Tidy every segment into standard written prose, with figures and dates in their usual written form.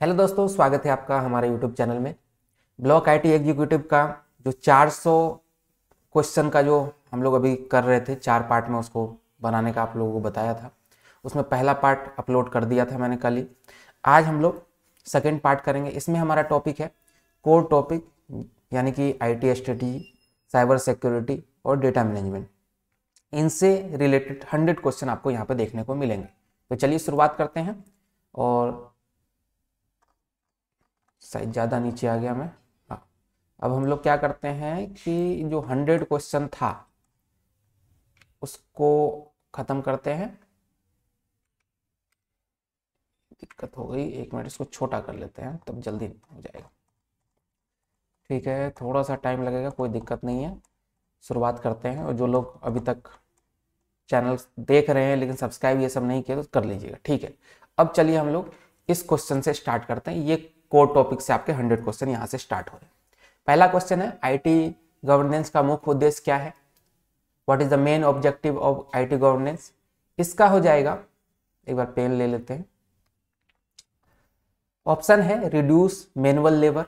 Hello दोस्तों, स्वागत है आपका हमारे यूट्यूब चैनल में। ब्लॉक आईटी एग्जीक्यूटिव का जो 400 क्वेश्चन का जो हम लोग अभी कर रहे थे 4 पार्ट में, उसको बनाने का आप लोगों को बताया था। उसमें पहला पार्ट अपलोड कर दिया था मैंने कल ही। आज हम लोग सेकेंड पार्ट करेंगे। इसमें हमारा टॉपिक है कोर टॉपिक, यानी कि आईटी स्ट्रेटेजी, साइबर सिक्योरिटी और डेटा मैनेजमेंट। इनसे रिलेटेड 100 क्वेश्चन आपको यहाँ पे देखने को मिलेंगे। तो चलिए शुरुआत करते हैं। और शायद ज़्यादा नीचे आ गया मैं। हाँ, अब हम लोग क्या करते हैं कि जो 100 क्वेश्चन था उसको ख़त्म करते हैं। दिक्कत हो गई, 1 मिनट, इसको छोटा कर लेते हैं तब जल्दी हो जाएगा। ठीक है, थोड़ा सा टाइम लगेगा, कोई दिक्कत नहीं है। शुरुआत करते हैं। और जो लोग अभी तक चैनल देख रहे हैं लेकिन सब्सक्राइब ये सब नहीं किया तो कर लीजिएगा। ठीक है, अब चलिए हम लोग इस क्वेश्चन से स्टार्ट करते हैं। ये कोर टॉपिक से आपके 100 क्वेश्चन यहाँ से स्टार्ट हो रहे हैं। पहला क्वेश्चन है, आईटी गवर्नेंस का मुख्य उद्देश्य क्या है? What is the main objective of IT governance? इसका हो जाएगा, एक बार पेन ले लेते हैं। ऑप्शन है रिड्यूस मैनुअल लेबर।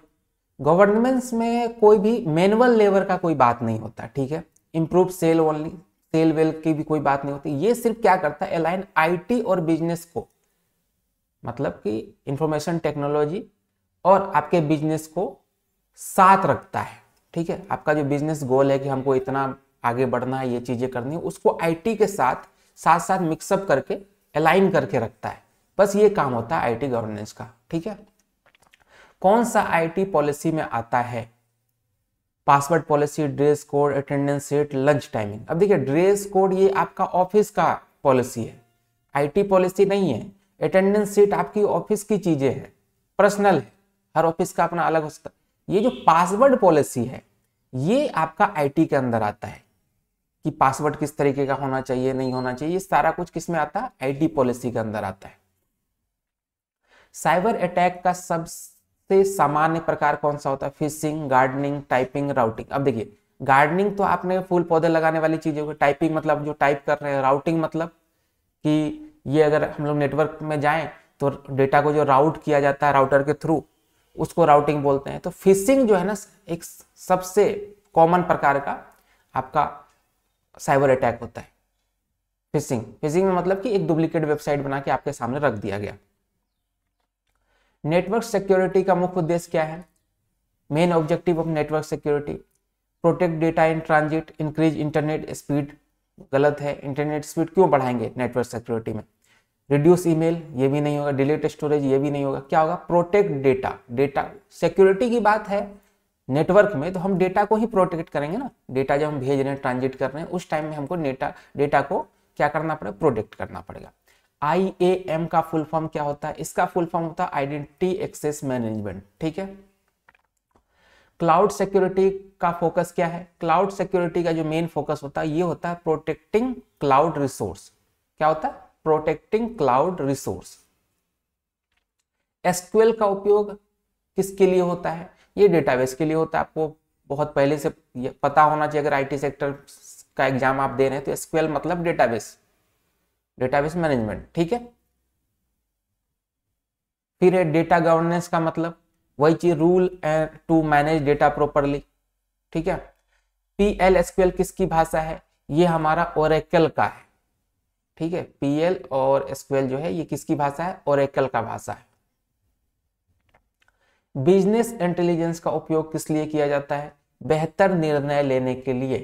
गवर्नेंस में कोई भी मैनुअल लेबर का कोई बात नहीं होता, ठीक है। Improve sale only, sell well की भी कोई बात नहीं होती। ये सिर्फ क्या करता है, अलाइन आईटी और बिजनेस को, मतलब कि इंफॉर्मेशन टेक्नोलॉजी और आपके बिजनेस को साथ रखता है। ठीक है, आपका जो बिजनेस गोल है कि हमको इतना आगे बढ़ना है, ये चीजें करनी है, उसको आईटी के साथ साथ साथ मिक्सअप करके अलाइन करके रखता है। बस ये काम होता है आईटी गवर्नेंस का। ठीक है, कौन सा आईटी पॉलिसी में आता है? Password policy, dress code, attendance sheet, lunch timing. अब देखिए, ड्रेस कोड ये आपका ऑफिस का पॉलिसी है, आईटी पॉलिसी नहीं है। अटेंडेंस शीट आपकी ऑफिस की चीजें है, पर्सनल है, हर ऑफिस का अपना अलग हो सकता है। ये जो पासवर्ड पॉलिसी है ये आपका आईटी के अंदर आता है कि पासवर्ड किस तरीके का होना चाहिए, नहीं होना चाहिए, ये सारा कुछ किस में आता है? आईटी पॉलिसी के अंदर आता है। साइबर अटैक का सबसे सामान्य प्रकार कौन सा होता है? Fishing, gardening, typing, routing. अब देखिए, गार्डनिंग तो आपने फूल पौधे लगाने वाली चीज होगी। टाइपिंग मतलब जो टाइप कर रहे हैं। राउटिंग मतलब कि ये अगर हम लोग नेटवर्क में जाएं तो डेटा को जो राउट किया जाता है राउटर के थ्रू, उसको राउटिंग बोलते हैं। तो फिशिंग जो है ना, एक सबसे कॉमन प्रकार का आपका साइबर अटैक होता है। फिशिंग, फिशिंग में मतलब कि एक डुप्लीकेट वेबसाइट बना के आपके सामने रख दिया गया। नेटवर्क सिक्योरिटी का मुख्य उद्देश्य क्या है? Main objective of network security, protect data in transit, increase internet speed. गलत है, इंटरनेट स्पीड क्यों बढ़ाएंगे नेटवर्क सिक्योरिटी में? रिड्यूस ईमेल, ये भी नहीं होगा। डिलीट स्टोरेज, ये भी नहीं होगा। क्या होगा? Protect data. डेटा सिक्योरिटी की बात है नेटवर्क में, तो हम डेटा को ही प्रोटेक्ट करेंगे ना। डेटा जब हम भेज रहे हैं, ट्रांजिट कर रहे हैं, उस टाइम में हमको डेटा को क्या करना पड़ेगा? प्रोटेक्ट करना पड़ेगा। IAM का फुल फॉर्म क्या होता है? इसका फुल फॉर्म होता है आइडेंटिटी एक्सेस मैनेजमेंट। ठीक है। क्लाउड सिक्योरिटी का फोकस क्या है? क्लाउड सिक्योरिटी का जो मेन फोकस होता है ये होता है प्रोटेक्टिंग क्लाउड रिसोर्स। क्या होता है? Protecting cloud resource. एसक्यूएल का उपयोग किसके लिए होता है? ये डेटाबेस के लिए होता है। आपको बहुत पहले से पता होना चाहिए, अगर आईटी सेक्टर का एग्जाम आप दे रहे हैं तो एसक्यूएल मतलब डेटाबेस, डेटाबेस मैनेजमेंट। ठीक है। फिर है डेटा गवर्नेंस का मतलब वही चीज, rule and to manage data properly. ठीक है। पीएल एसक्यूएल किसकी भाषा है? ये हमारा ओरेकल का है। ठीक है, पीएल और एसक्यूएल जो है ये किसकी भाषा है? ओरेकल का भाषा है। बिजनेस इंटेलिजेंस का उपयोग किस लिए किया जाता है? बेहतर निर्णय लेने के लिए।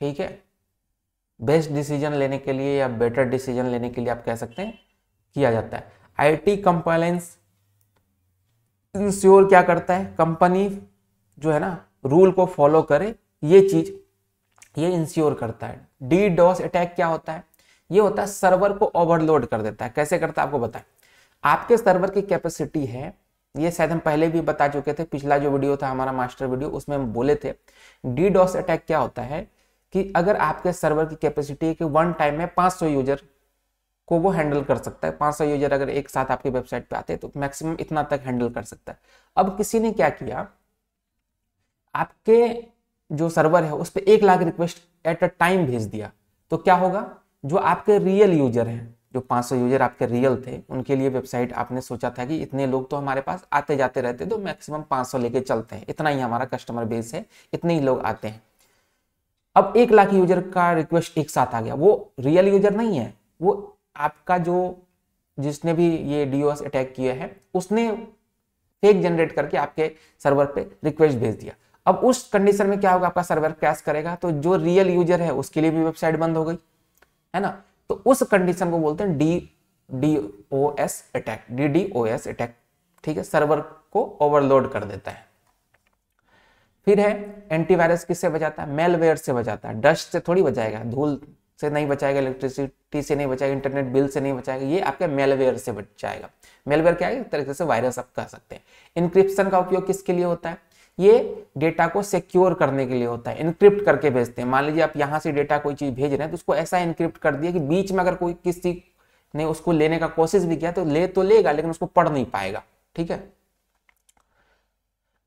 ठीक है, बेस्ट डिसीजन लेने के लिए या बेटर डिसीजन लेने के लिए आप कह सकते हैं किया जाता है। आईटी कंप्लायंस इंश्योर क्या करता है? कंपनी जो है ना रूल को फॉलो करे, ये चीज ये इंश्योर करता है। डीडोस अटैक क्या होता है? ये होता है सर्वर को ओवरलोड कर देता है। कैसे करता है आपको बताएं। आपके सर्वर की कैपेसिटी है, ये शायद हम पहले भी बता चुके थे, पिछला जो वीडियो था हमारा मास्टर वीडियो, उसमें हम बोले थे। डीडोस अटैक क्या होता है कि अगर आपके सर्वर की कैपेसिटी है कि वन टाइम में 500 यूजर को वो हैंडल कर सकता है। 500 यूजर अगर एक साथ आपकी वेबसाइट पे आते हैं तो मैक्सिमम इतना तक हैंडल कर सकता है। अब किसी ने क्या किया, आपके जो सर्वर है उस पर 1 lakh request at a time भेज दिया, तो क्या होगा? जो आपके रियल यूजर हैं जो 500 यूजर आपके रियल थे उनके लिए वेबसाइट आपने सोचा था कि इतने लोग तो हमारे पास आते जाते रहते, तो मैक्सिमम 500 लेके चलते हैं, इतना ही हमारा कस्टमर बेस है, इतने ही लोग आते हैं। अब 1 लाख यूजर का रिक्वेस्ट एक साथ आ गया, वो रियल यूजर नहीं है, वो आपका जो जिसने भी ये डीओएस अटैक किया है उसने फेक जनरेट करके आपके सर्वर पे रिक्वेस्ट भेज दिया। अब उस कंडीशन में क्या होगा, आपका सर्वर क्रैश करेगा, तो जो रियल यूजर है उसके लिए भी वेबसाइट बंद हो गई, है ना। तो उस कंडीशन को बोलते हैं डीओएस अटैक, डीडीओएस अटैक, ठीक है, सर्वर को ओवरलोड कर देता है। फिर है एंटीवायरस, किससे बचाता है, मेलवेयर से बचाता है। डस्ट से थोड़ी बचाएगा, धूल से नहीं बचाएगा, इलेक्ट्रिसिटी से नहीं बचाएगा, इंटरनेट बिल से नहीं बचाएगा, ये आपके मेलवेयर से बचाएगा। मेलवेयर क्या है, एक तरीके से वायरस आप कह सकते हैं। इंक्रिप्शन का उपयोग किसके लिए होता है, ये डेटा को सिक्योर करने के लिए होता है, इनक्रिप्ट करके भेजते हैं। मान लीजिए आप यहाँ से डेटा कोई चीज भेज रहे हैं तो उसको ऐसा इनक्रिप्ट कर दिया कि बीच में अगर कोई किसी ने उसको लेने का कोशिश भी किया तो लेगा लेकिन उसको पढ़ नहीं पाएगा, ठीक है।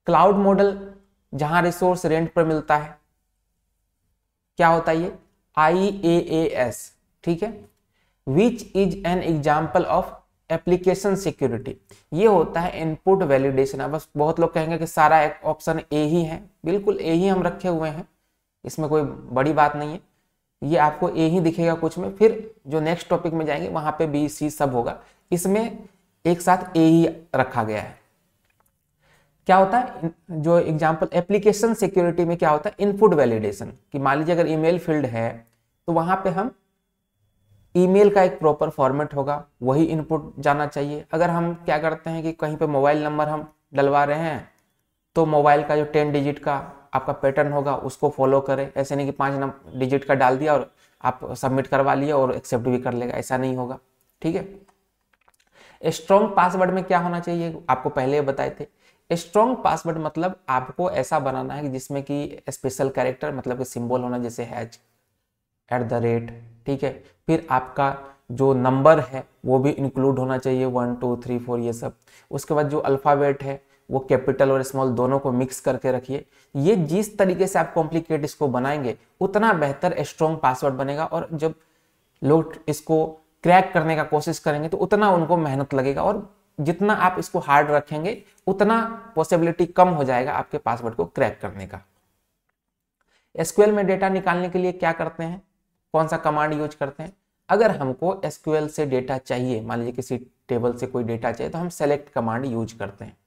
क्लाउड मॉडल, जहां रिसोर्स रेंट पर मिलता है, क्या होता है ये, IaaS, ठीक है। Which is an example of application security, ये होता है इनपुट वैलिडेशन। अब बस बहुत लोग कहेंगे कि सारा एक ऑप्शन ए ही है, बिल्कुल ए ही हम रखे हुए हैं, इसमें कोई बड़ी बात नहीं है, ये आपको ए ही दिखेगा कुछ में, फिर जो नेक्स्ट टॉपिक में जाएंगे वहां पे बी सी सब होगा, इसमें एक साथ ए ही रखा गया है। क्या होता है, जो एग्जाम्पल एप्लीकेशन सिक्योरिटी में क्या होता है, इनपुट वैलिडेशन, कि मान लीजिए अगर ईमेल फील्ड है तो वहां पे हम ईमेल का एक प्रॉपर फॉर्मेट होगा, वही इनपुट जाना चाहिए। अगर हम क्या करते हैं कि कहीं पे मोबाइल नंबर हम डलवा रहे हैं तो मोबाइल का जो 10 डिजिट का आपका पैटर्न होगा उसको फॉलो करें, ऐसे नहीं कि 5 डिजिट का डाल दिया और आप सबमिट करवा लिए और एक्सेप्ट भी कर लेगा, ऐसा नहीं होगा, ठीक है। स्ट्रॉन्ग पासवर्ड में क्या होना चाहिए, आपको पहले बताए थे। स्ट्रॉन्ग पासवर्ड मतलब आपको ऐसा बनाना है कि जिसमें कि स्पेशल कैरेक्टर मतलब कि सिंबल होना, जैसे हैच, @ ठीक है। फिर आपका जो नंबर है वो भी इंक्लूड होना चाहिए, 1 2 3 4 ये सब। उसके बाद जो अल्फाबेट है वो कैपिटल और स्मॉल दोनों को मिक्स करके रखिए। ये जिस तरीके से आप कॉम्प्लिकेट इसको बनाएंगे उतना बेहतर स्ट्रॉन्ग पासवर्ड बनेगा, और जब लोग इसको क्रैक करने का कोशिश करेंगे तो उतना उनको मेहनत लगेगा, और जितना आप इसको हार्ड रखेंगे उतना पॉसिबिलिटी कम हो जाएगा आपके पासवर्ड को क्रैक करने का। एसक्यूएल में डेटा निकालने के लिए क्या करते हैं, कौन सा कमांड यूज करते हैं। अगर हमको एसक्यूएल से डेटा चाहिए, मान लीजिए किसी टेबल से कोई डेटा चाहिए, तो हम सेलेक्ट कमांड यूज करते हैं।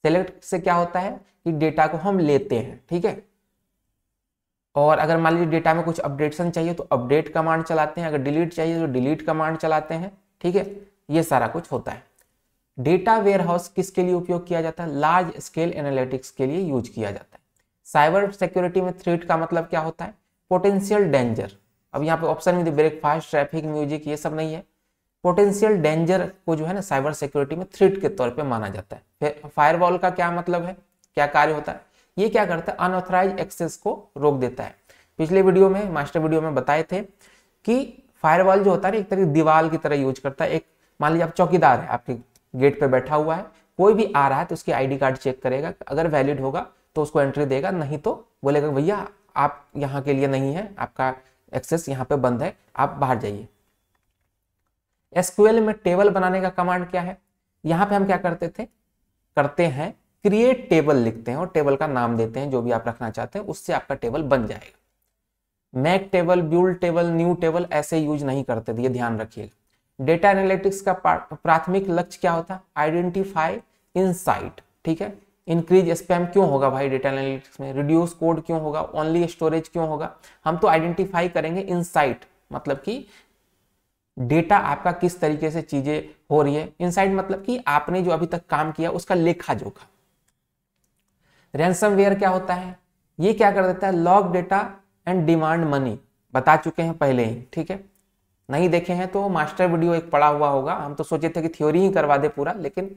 सेलेक्ट से क्या होता है कि डेटा को हम लेते हैं, ठीक है। और अगर मान लीजिए डेटा में कुछ अपडेशन चाहिए तो अपडेट कमांड चलाते हैं, अगर डिलीट चाहिए तो डिलीट कमांड चलाते हैं, ठीक है। ये सारा कुछ होता है। डेटा वेयरहाउस किसके लिए उपयोग किया जाता है, लार्ज स्केल एनालिटिक्स के लिए यूज किया जाता है। साइबर सिक्योरिटी में थ्रेट का मतलब क्या होता है, पोटेंशियल डेंजर। अब यहाँ पे ऑप्शन में ब्रेकफास्ट, ट्रैफिक, म्यूजिक, ये सब नहीं है। पोटेंशियल डेंजर को जो है ना साइबर सिक्योरिटी में थ्रेट के तौर पे माना जाता है। फिर फायरवॉल का क्या मतलब है, क्या कार्य होता है, ये क्या करता है, अनऑथराइज एक्सेस को रोक देता है। पिछले वीडियो में, मास्टर वीडियो में बताए थे कि फायरवॉल जो होता है एक तरह की दीवार की तरह यूज करता है। एक मान लीजिए आप चौकीदार है, आपके गेट पे बैठा हुआ है, कोई भी आ रहा है तो उसकी आईडी कार्ड चेक करेगा, अगर वैलिड होगा तो उसको एंट्री देगा, नहीं तो बोलेगा भैया आप यहाँ के लिए नहीं है, आपका एक्सेस यहाँ पे बंद है, आप बाहर जाइए। एसक्यूएल में टेबल बनाने का कमांड क्या है, यहाँ पे हम क्या करते हैं क्रिएट टेबल लिखते हैं और टेबल का नाम देते हैं जो भी आप रखना चाहते हैं, उससे आपका टेबल बन जाएगा। मैक टेबल, ब्यूल टेबल, न्यू टेबल ऐसे यूज नहीं करते थे, ये ध्यान रखिएगा। डेटा एनालिटिक्स का प्राथमिक लक्ष्य क्या होता है, आइडेंटिफाई इनसाइट, ठीक है। इंक्रीज स्पैम क्यों होगा भाई डेटा एनालिटिक्स में, रिड्यूस कोड क्यों होगा, ओनली स्टोरेज क्यों होगा, हम तो आइडेंटिफाई करेंगे इनसाइट, मतलब कि डेटा आपका किस तरीके से चीजें हो रही है। इनसाइट मतलब कि आपने जो अभी तक काम किया उसका लेखा जोखा। रैंसमवेयर क्या होता है, ये क्या कर देता है, log data and demand money, बता चुके हैं पहले ही, ठीक है। नहीं देखे हैं तो मास्टर वीडियो एक पड़ा हुआ होगा, हम तो सोचे थे कि थ्योरी ही करवा दे पूरा, लेकिन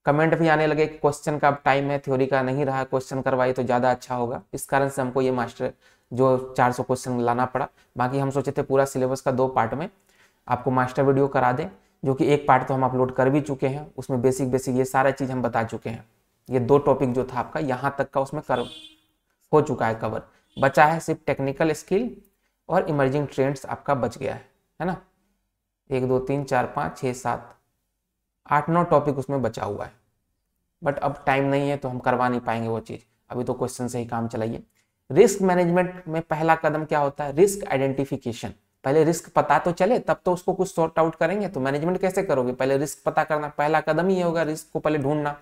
कमेंट भी आने लगे क्वेश्चन का टाइम है, थ्योरी का नहीं रहा, क्वेश्चन करवाई तो ज्यादा अच्छा होगा, इस कारण से हमको ये मास्टर जो 400 क्वेश्चन लाना पड़ा। बाकी हम सोचे थे पूरा सिलेबस का 2 पार्ट में आपको मास्टर वीडियो करा दें, जो कि एक पार्ट तो हम अपलोड कर भी चुके हैं, उसमें बेसिक ये सारा चीज हम बता चुके हैं। ये 2 टॉपिक जो था आपका यहाँ तक का उसमें हो चुका है कवर, बचा है सिर्फ टेक्निकल स्किल और इमर्जिंग ट्रेंड्स आपका बच गया है ना। 1 2 3 4 5 6 7 8 9 टॉपिक उसमें बचा हुआ है, बट अब टाइम नहीं है तो हम करवा नहीं पाएंगे वो चीज़, अभी तो क्वेश्चन से ही काम चलाइए। रिस्क मैनेजमेंट में पहला कदम क्या होता है? Risk identification. पहले रिस्क पता तो चले तब तो उसको कुछ सॉर्ट आउट करेंगे, तो मैनेजमेंट कैसे करोगे? पहले रिस्क पता करना, पहला कदम ही होगा रिस्क को पहले ढूंढना।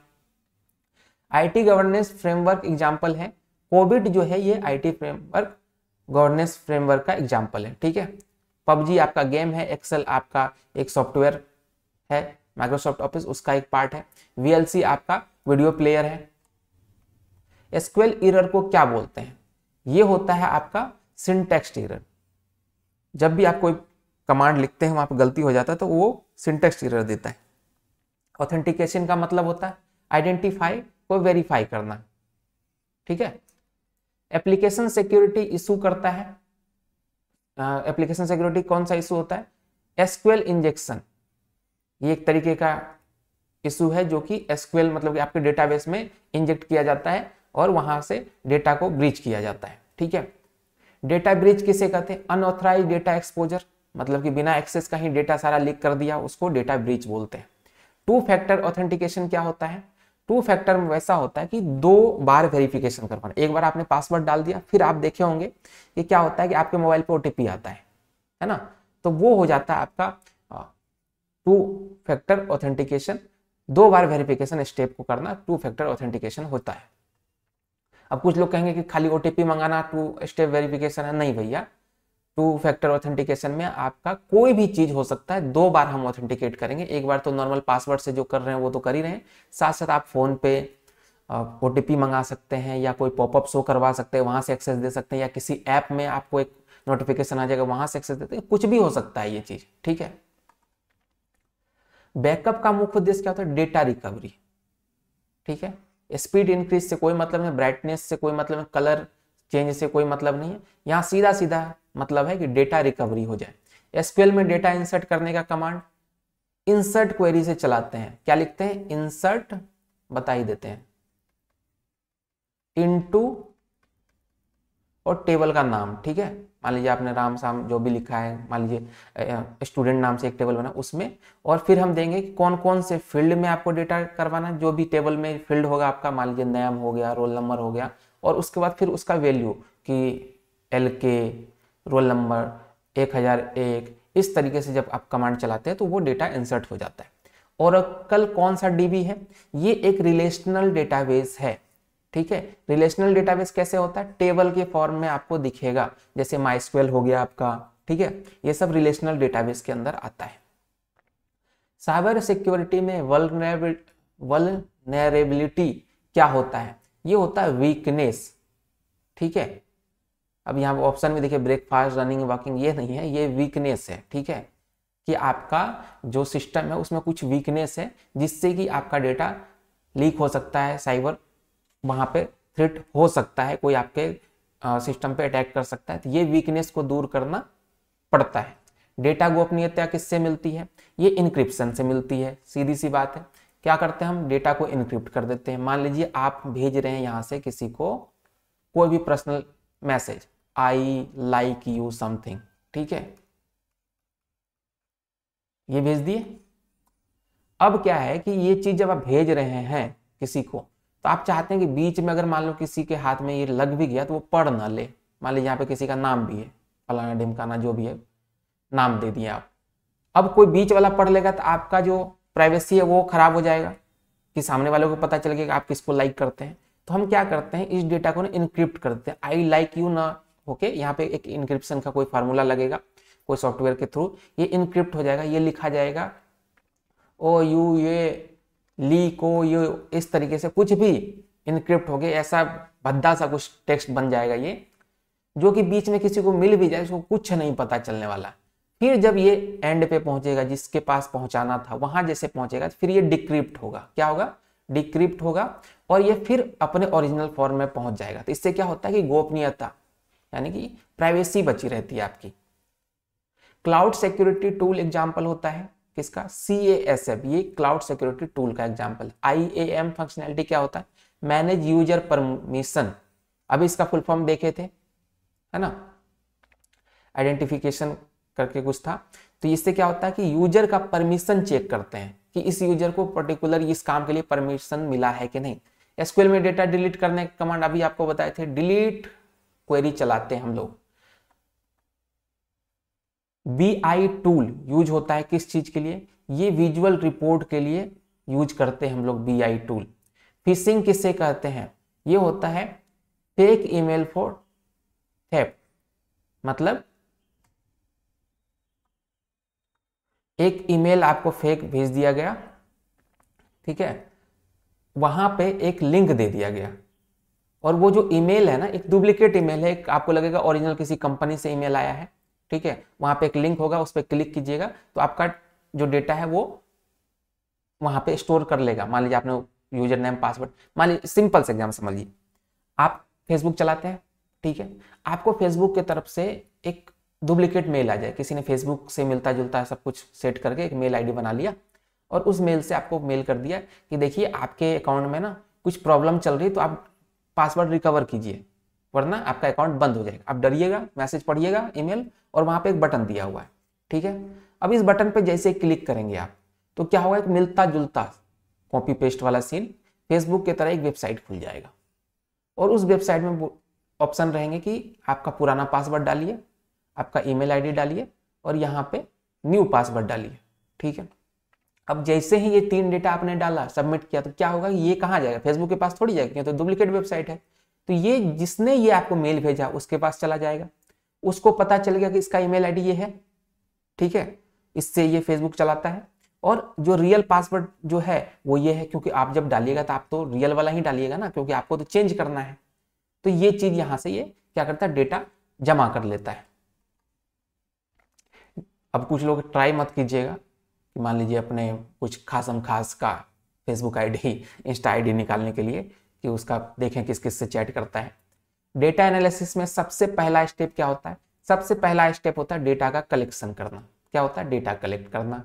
आईटी गवर्नेंस फ्रेमवर्क एग्जाम्पल है, कोविड जो है ये आईटी फ्रेमवर्क गवर्नेंस फ्रेमवर्क का एग्जाम्पल है, ठीक है। पबजी आपका गेम है, एक्सेल आपका एक सॉफ्टवेयर है, माइक्रोसॉफ्ट ऑफिस उसका एक पार्ट है, वीएलसी आपका वीडियो प्लेयर है। एसक्यूएल एरर को क्या बोलते हैं? ये होता है आपका सिंटैक्स एरर। जब भी आप कोई कमांड लिखते हैं वहां पर गलती हो जाता है तो वो सिंटैक्स एरर देता है। ऑथेंटिकेशन का मतलब होता है आइडेंटिफाई को वेरीफाई करना, ठीक है। एप्लीकेशन सिक्योरिटी इशू करता है, एप्लीकेशन सिक्योरिटी कौन सा इशू होता है? एसक्यूएल इंजेक्शन, ये एक तरीके का इशू है जो कि एसक्यूएल मतलब कि आपके डेटाबेस में इंजेक्ट किया जाता है और वहां से डेटा को ब्रीच किया जाता है, ठीक है। डेटा ब्रीच किसे कहते हैं? अनऑथराइज्ड डेटा एक्सपोजर, मतलब कि बिना एक्सेस का ही डेटा सारा लीक कर दिया, उसको डेटा ब्रीच बोलते हैं। टू फैक्टर ऑथेंटिकेशन क्या होता है? टू फैक्टर में वैसा होता है कि 2 बार वेरिफिकेशन करवाना। एक बार आपने पासवर्ड डाल दिया, फिर आप देखे होंगे कि क्या होता है कि आपके मोबाइल पे ओटीपी आता है ना, तो वो हो जाता है आपका 2 फैक्टर ऑथेंटिकेशन। 2 बार वेरिफिकेशन स्टेप को करना 2 फैक्टर ऑथेंटिकेशन होता है। अब कुछ लोग कहेंगे कि खाली ओटीपी मंगाना 2 स्टेप वेरिफिकेशन है। नहीं भैया, 2 फैक्टर ऑथेंटिकेशन में आपका कोई भी चीज हो सकता है, 2 बार हम ऑथेंटिकेट करेंगे। एक बार तो नॉर्मल पासवर्ड से जो कर रहे हैं वो तो कर ही रहे हैं, साथ साथ आप फोन पे ओटीपी मंगा सकते हैं या कोई पॉपअप शो करवा सकते हैं, वहां से एक्सेस दे सकते हैं, या किसी ऐप में आपको एक नोटिफिकेशन आ जाएगा वहां से एक्सेस देते हैं, कुछ भी हो सकता है ये चीज, ठीक है। बैकअप का मुख्य उद्देश्य क्या होता है? डेटा रिकवरी, ठीक है। स्पीड इंक्रीज से कोई मतलब नहीं, ब्राइटनेस से कोई मतलब नहीं, कलर चेंज से कोई मतलब नहीं है, यहाँ सीधा सीधा मतलब है कि डेटा रिकवरी हो जाए। एसक्यूएल में डेटा इंसर्ट करने का कमांड इंसर्ट क्वेरी से चलाते हैं। क्या लिखते हैं? इंसर्ट, बता ही देते हैं, इनटू और टेबल का नाम, ठीक है। मान लीजिए आपने राम साम जो भी लिखा है, मान लीजिए स्टूडेंट नाम से एक टेबल बना उसमें, और फिर हम देंगे कि कौन कौन से फील्ड में आपको डेटा करवाना है। जो भी टेबल में फील्ड होगा आपका, मान लीजिए नेम हो गया, रोल नंबर हो गया, और उसके बाद फिर उसका वैल्यू कि LK, रोल नंबर 1001, इस तरीके से जब आप कमांड चलाते हैं तो वो डेटा इंसर्ट हो जाता है। ओरेकल कौन सा डीबी है? ये एक रिलेशनल डेटाबेस है, ठीक है। रिलेशनल डेटाबेस कैसे होता है? टेबल के फॉर्म में आपको दिखेगा, जैसे माइस्क्वेल हो गया आपका, ठीक है। ये सब रिलेशनल डेटाबेस के अंदर आता है। साइबर सिक्योरिटी में वल्नरेबिलिटी क्या होता है? ये होता है वीकनेस, ठीक है। अब यहाँ ऑप्शन में देखिए ब्रेकफास्ट, रनिंग, वॉकिंग, ये नहीं है, ये वीकनेस है, ठीक है, कि आपका जो सिस्टम है उसमें कुछ वीकनेस है जिससे कि आपका डेटा लीक हो सकता है, साइबर वहां पे थ्रेट हो सकता है, कोई आपके सिस्टम पे अटैक कर सकता है, तो ये वीकनेस को दूर करना पड़ता है। डेटा गोपनीयता किससे मिलती है? ये इंक्रिप्शन से मिलती है, सीधी सी बात है। क्या करते हैं हम? डेटा को इनक्रिप्ट कर देते हैं। मान लीजिए आप भेज रहे हैं यहाँ से किसी को कोई भी personal message, I like you something, ठीक है, ये भेज दिए। अब क्या है कि ये चीज जब आप भेज रहे हैं किसी को, तो आप चाहते हैं कि बीच में अगर मान लो किसी के हाथ में ये लग भी गया तो वो पढ़ ना ले। मान लीजिए यहाँ पे किसी का नाम भी है, फलाना ढिमकाना जो भी है, नाम दे दिए आप। अब कोई बीच वाला पढ़ लेगा तो आपका जो प्राइवेसी है वो खराब हो जाएगा, कि सामने वालों को पता चल गया कि आप किसको लाइक करते हैं। तो हम क्या करते हैं, इस डेटा को इनक्रिप्ट करते हैं। आई लाइक यू ना होके यहाँ पे एक इनक्रिप्शन का कोई फार्मूला लगेगा, कोई सॉफ्टवेयर के थ्रू ये इनक्रिप्ट हो जाएगा। ये लिखा जाएगा ओ यू, ये ली को, ये इस तरीके से कुछ भी इनक्रिप्ट हो गया, ऐसा भद्दा सा कुछ टेक्स्ट बन जाएगा ये, जो कि बीच में किसी को मिल भी जाए उसको कुछ नहीं पता चलने वाला। फिर जब ये एंड पे पहुंचेगा, जिसके पास पहुंचाना था वहां जैसे पहुंचेगा, फिर ये डिक्रिप्ट होगा। क्या होगा? डिक्रिप्ट होगा, और ये फिर अपने ओरिजिनल फॉर्म में पहुंच जाएगा। तो इससे क्या होता है कि गोपनीयता यानी कि प्राइवेसी बची रहती है आपकी। क्लाउड सिक्योरिटी टूल एग्जाम्पल होता है किसका? CASF, ये क्लाउड सिक्योरिटी टूल का एग्जाम्पल। IAM फंक्शनैलिटी क्या होता है? Manage user permission. अभी इसका फुल फॉर्म देखे थे, है ना, आइडेंटिफिकेशन करके कुछ था। तो इससे क्या होता है कि यूजर का परमिशन चेक करते हैं कि इस यूजर को पर्टिकुलर इस काम के लिए परमिशन मिला है कि नहीं। एसक्यूएल में डेटा डिलीट करने के कमांड अभी आपको बताए थे, डिलीट क्वेरी चलाते हैं हम लोग। BI टूल यूज होता है किस चीज के लिए, ये विजुअल रिपोर्ट के लिए यूज करते हैं हम लोग BI टूल। फिशिंग किससे कहते हैं, ये होता है फेक ईमेल फॉर थेफ्ट, मतलब एक ईमेल आपको फेक भेज दिया गया, ठीक है, वहां पे एक लिंक दे दिया गया और वो जो ईमेल है ना एक डुप्लीकेट ईमेल है, आपको लगेगा ओरिजिनल किसी कंपनी से ईमेल आया है, ठीक है, वहां पे एक लिंक होगा, उस पर क्लिक कीजिएगा तो आपका जो डेटा है वो वहां पे स्टोर कर लेगा। मान लीजिए आपने यूजर नेम पासवर्ड, मान लीजिए सिंपल से एग्जाम समझिए, आप फेसबुक चलाते हैं, ठीक है, आपको फेसबुक की तरफ से एक डुप्लीकेट मेल आ जाए, किसी ने फेसबुक से मिलता जुलता सब कुछ सेट करके एक मेल आईडी बना लिया और उस मेल से आपको मेल कर दिया कि देखिए आपके अकाउंट में ना कुछ प्रॉब्लम चल रही है तो आप पासवर्ड रिकवर कीजिए वरना आपका अकाउंट बंद हो जाएगा। आप डरिएगा, मैसेज पढ़िएगा ईमेल और वहां पे एक बटन दिया हुआ है, ठीक है। अब इस बटन पे जैसे क्लिक करेंगे आप तो क्या होगा, एक मिलता जुलता कॉपी पेस्ट वाला सीन फेसबुक की तरह एक वेबसाइट खुल जाएगा और उस वेबसाइट में ऑप्शन रहेंगे कि आपका पुराना पासवर्ड डालिए, आपका ईमेल आईडी डालिए और यहाँ पे न्यू पासवर्ड डालिए, ठीक है। अब जैसे ही ये 3 डेटा आपने डाला, सबमिट किया, तो क्या होगा, ये कहाँ जाएगा, फेसबुक के पास थोड़ी जाएगा, तो डुप्लीकेट वेबसाइट है, तो ये जिसने ये आपको मेल भेजा उसके पास चला जाएगा, उसको पता चल गया कि इसका ईमेल आईडी ये है, ठीक है, इससे ये फेसबुक चलाता है और जो रियल पासवर्ड जो है वो ये है, क्योंकि आप जब डालिएगा तो आप तो रियल वाला ही डालिएगा ना, क्योंकि आपको तो चेंज करना है। तो ये चीज यहां से ये क्या करता है, डेटा जमा कर लेता है। अब कुछ लोग ट्राई मत कीजिएगा कि मान लीजिए अपने कुछ खासम खास का फेसबुक आईडी, इंस्टा आईडी निकालने के लिए कि उसका देखें किस किस से चैट करता है। डेटा एनालिसिस में सबसे पहला स्टेप क्या होता है, सबसे पहला स्टेप होता है डेटा का कलेक्शन करना। क्या होता है, डेटा कलेक्ट करना।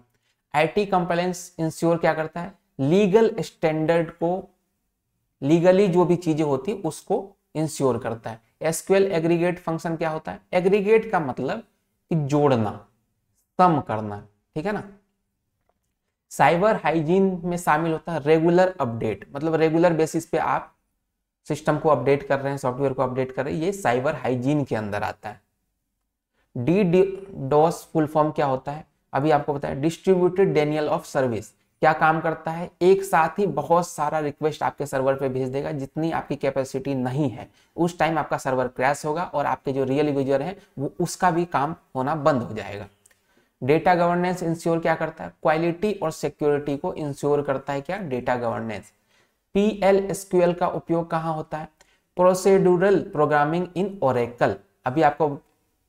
आईटी कंप्लायंस इंश्योर क्या करता है, लीगल स्टैंडर्ड को, लीगली जो भी चीजें होती है उसको इंश्योर करता है। एसक्यूएल एग्रीगेट फंक्शन क्या होता है, एग्रीगेट का मतलब कि जोड़ना, सम करना, ठीक है ना। साइबर हाइजीन में शामिल होता है रेगुलर अपडेट, मतलब रेगुलर बेसिस पे आप सिस्टम को अपडेट कर रहे हैं, सॉफ्टवेयर को अपडेट कर रहे हैं, ये साइबर हाइजीन के अंदर आता है। DDoS फुल फॉर्म क्या होता है, अभी आपको बताया, डिस्ट्रीब्यूटेड डेनियल ऑफ सर्विस। क्या काम करता है, एक साथ ही बहुत सारा रिक्वेस्ट आपके सर्वर पे भेज देगा, जितनी आपकी कैपेसिटी नहीं है उस टाइम आपका सर्वर क्रैश होगा और आपके जो रियल यूजर हैं वो उसका भी काम होना बंद हो जाएगा। डेटा गवर्नेंस इंश्योर क्या करता है, क्वालिटी और सिक्योरिटी को इंश्योर करता है। क्या, डेटा गवर्नेंस। PL/SQL का उपयोग कहाँ होता है, प्रोसीड्यूरल प्रोग्रामिंग इन ओरेकल। अभी आपको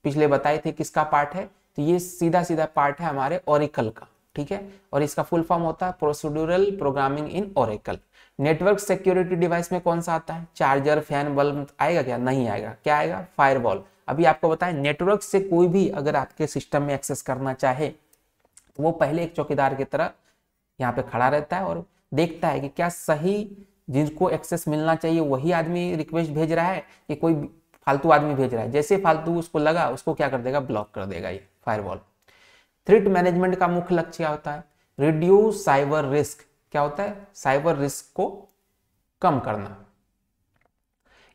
पिछले बताए थे किसका पार्ट है, तो ये सीधा सीधा पार्ट है हमारे ओरेकल का, ठीक है, और इसका फुल फॉर्म होता है procedural programming in Oracle. Network security device में कौन सा आता है, चार्जर, फैन, बल्ब आएगा क्या, नहीं आएगा, क्या आएगा, फायरवॉल। अभी आपको बताएं, नेटवर्क से कोई भी अगर आपके सिस्टम में एक्सेस करना चाहे तो वो पहले एक चौकीदार की तरह यहाँ पे खड़ा रहता है और देखता है कि क्या सही जिनको एक्सेस मिलना चाहिए वही आदमी रिक्वेस्ट भेज रहा है कि कोई फालतू आदमी भेज रहा है। जैसे फालतू उसको लगा उसको क्या कर देगा, ब्लॉक कर देगा ये फायरवॉल। थ्रेट मैनेजमेंट का मुख्य लक्ष्य क्या होता है, रिड्यूस साइबर रिस्क। क्या होता है, साइबर रिस्क को कम करना।